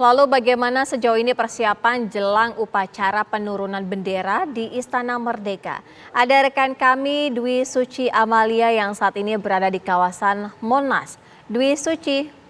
Lalu bagaimana sejauh ini persiapan jelang upacara penurunan bendera di Istana Merdeka? Ada rekan kami Dwi Suci Amalia yang saat ini berada di kawasan Monas. Dwi Suci.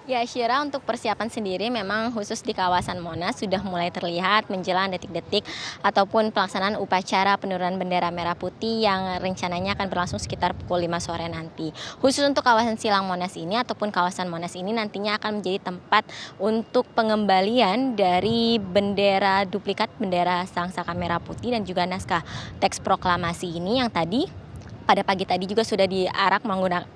Ya, Syira, untuk persiapan sendiri memang khusus di kawasan Monas sudah mulai terlihat menjelang detik-detik ataupun pelaksanaan upacara penurunan bendera merah putih yang rencananya akan berlangsung sekitar pukul 5 sore nanti. Khusus untuk kawasan Silang Monas ini ataupun kawasan Monas ini nantinya akan menjadi tempat untuk pengembalian dari bendera duplikat bendera Sang Saka Merah Putih dan juga naskah teks proklamasi ini yang tadi pada pagi tadi juga sudah diarak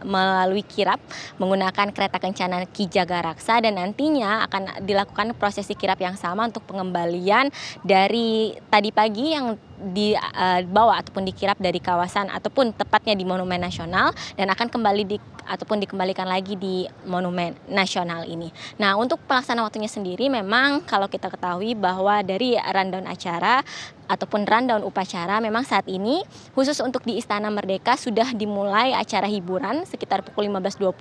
melalui kirap menggunakan kereta kencana Ki Jagaraksa, dan nantinya akan dilakukan prosesi kirap yang sama untuk pengembalian dari tadi pagi yang dibawa ataupun dikirap dari kawasan ataupun tepatnya di Monumen Nasional dan akan kembali ataupun dikembalikan lagi di Monumen Nasional ini. Nah, untuk pelaksanaan waktunya sendiri memang kalau kita ketahui bahwa dari rundown acara ataupun rundown upacara memang saat ini khusus untuk di Istana Merdeka sudah dimulai acara hiburan sekitar pukul 15.20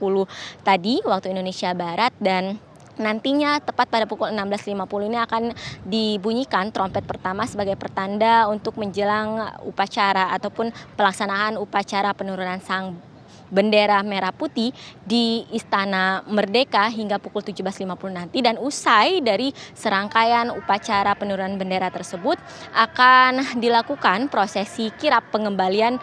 tadi waktu Indonesia Barat, dan nantinya tepat pada pukul 16.50 ini akan dibunyikan trompet pertama sebagai pertanda untuk menjelang upacara ataupun pelaksanaan upacara penurunan Sang Bendera Merah Putih di Istana Merdeka hingga pukul 17.50 nanti, dan usai dari serangkaian upacara penurunan bendera tersebut akan dilakukan prosesi kirap pengembalian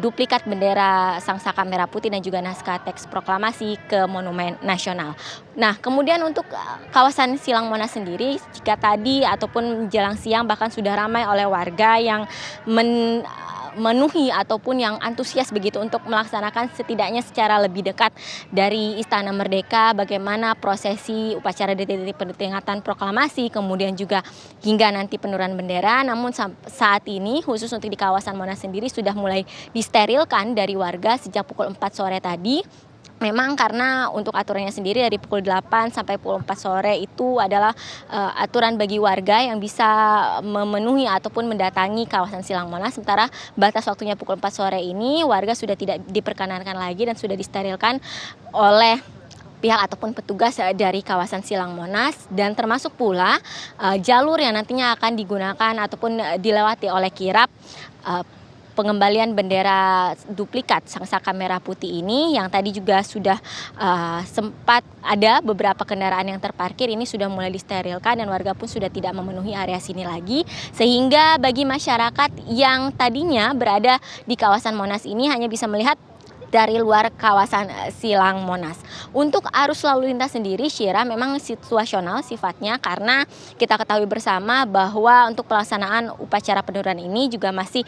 duplikat bendera Sang Saka Merah Putih dan juga naskah teks proklamasi ke Monumen Nasional. Nah, kemudian untuk kawasan Silang Monas sendiri, jika tadi ataupun menjelang siang bahkan sudah ramai oleh warga yang memenuhi ataupun yang antusias begitu untuk melaksanakan setidaknya secara lebih dekat dari Istana Merdeka bagaimana prosesi upacara detik-detik peringatan proklamasi, kemudian juga hingga nanti penurunan bendera. Namun saat ini khusus untuk di kawasan Monas sendiri sudah mulai disterilkan dari warga sejak pukul 4 sore tadi. Memang karena untuk aturannya sendiri dari pukul 8 sampai pukul 4 sore itu adalah aturan bagi warga yang bisa memenuhi ataupun mendatangi kawasan Silang Monas. Sementara batas waktunya pukul 4 sore ini warga sudah tidak diperkenankan lagi dan sudah disterilkan oleh pihak ataupun petugas dari kawasan Silang Monas, dan termasuk pula jalur yang nantinya akan digunakan ataupun dilewati oleh kirap pengembalian bendera duplikat Sang Saka Merah Putih ini yang tadi juga sudah sempat ada beberapa kendaraan yang terparkir ini sudah mulai disterilkan dan warga pun sudah tidak memenuhi area sini lagi, sehingga bagi masyarakat yang tadinya berada di kawasan Monas ini hanya bisa melihat dari luar kawasan Silang Monas. Untuk arus lalu lintas sendiri, Syira, memang situasional sifatnya karena kita ketahui bersama bahwa untuk pelaksanaan upacara penurunan ini juga masih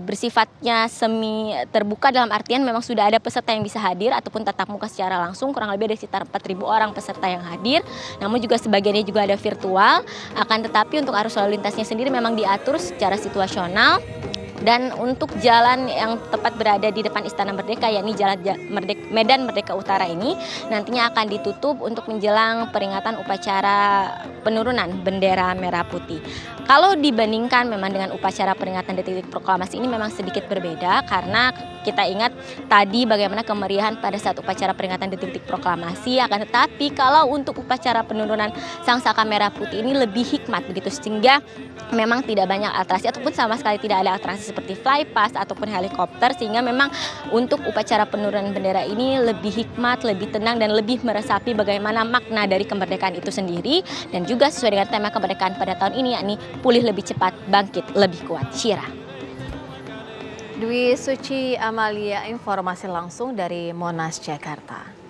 bersifatnya semi terbuka, dalam artian memang sudah ada peserta yang bisa hadir ataupun tatap muka secara langsung, kurang lebih ada sekitar 4.000 orang peserta yang hadir, namun juga sebagiannya juga ada virtual. Akan tetapi untuk arus lalu lintasnya sendiri memang diatur secara situasional. Dan untuk jalan yang tepat berada di depan Istana Merdeka, yakni Jalan Medan Merdeka Utara ini nantinya akan ditutup untuk menjelang peringatan upacara penurunan bendera merah putih. Kalau dibandingkan memang dengan upacara peringatan detik-detik proklamasi ini memang sedikit berbeda, karena kita ingat tadi bagaimana kemeriahan pada saat upacara peringatan detik-detik proklamasi, akan tetapi kalau untuk upacara penurunan Sang Saka Merah Putih ini lebih hikmat begitu, sehingga memang tidak banyak atraksi ataupun sama sekali tidak ada atraksi seperti flypass ataupun helikopter, sehingga memang untuk upacara penurunan bendera ini lebih hikmat, lebih tenang dan lebih meresapi bagaimana makna dari kemerdekaan itu sendiri, dan juga sesuai dengan tema kemerdekaan pada tahun ini, yakni pulih lebih cepat, bangkit lebih kuat. Syira. Dwi Suci Amalia, informasi langsung dari Monas, Jakarta.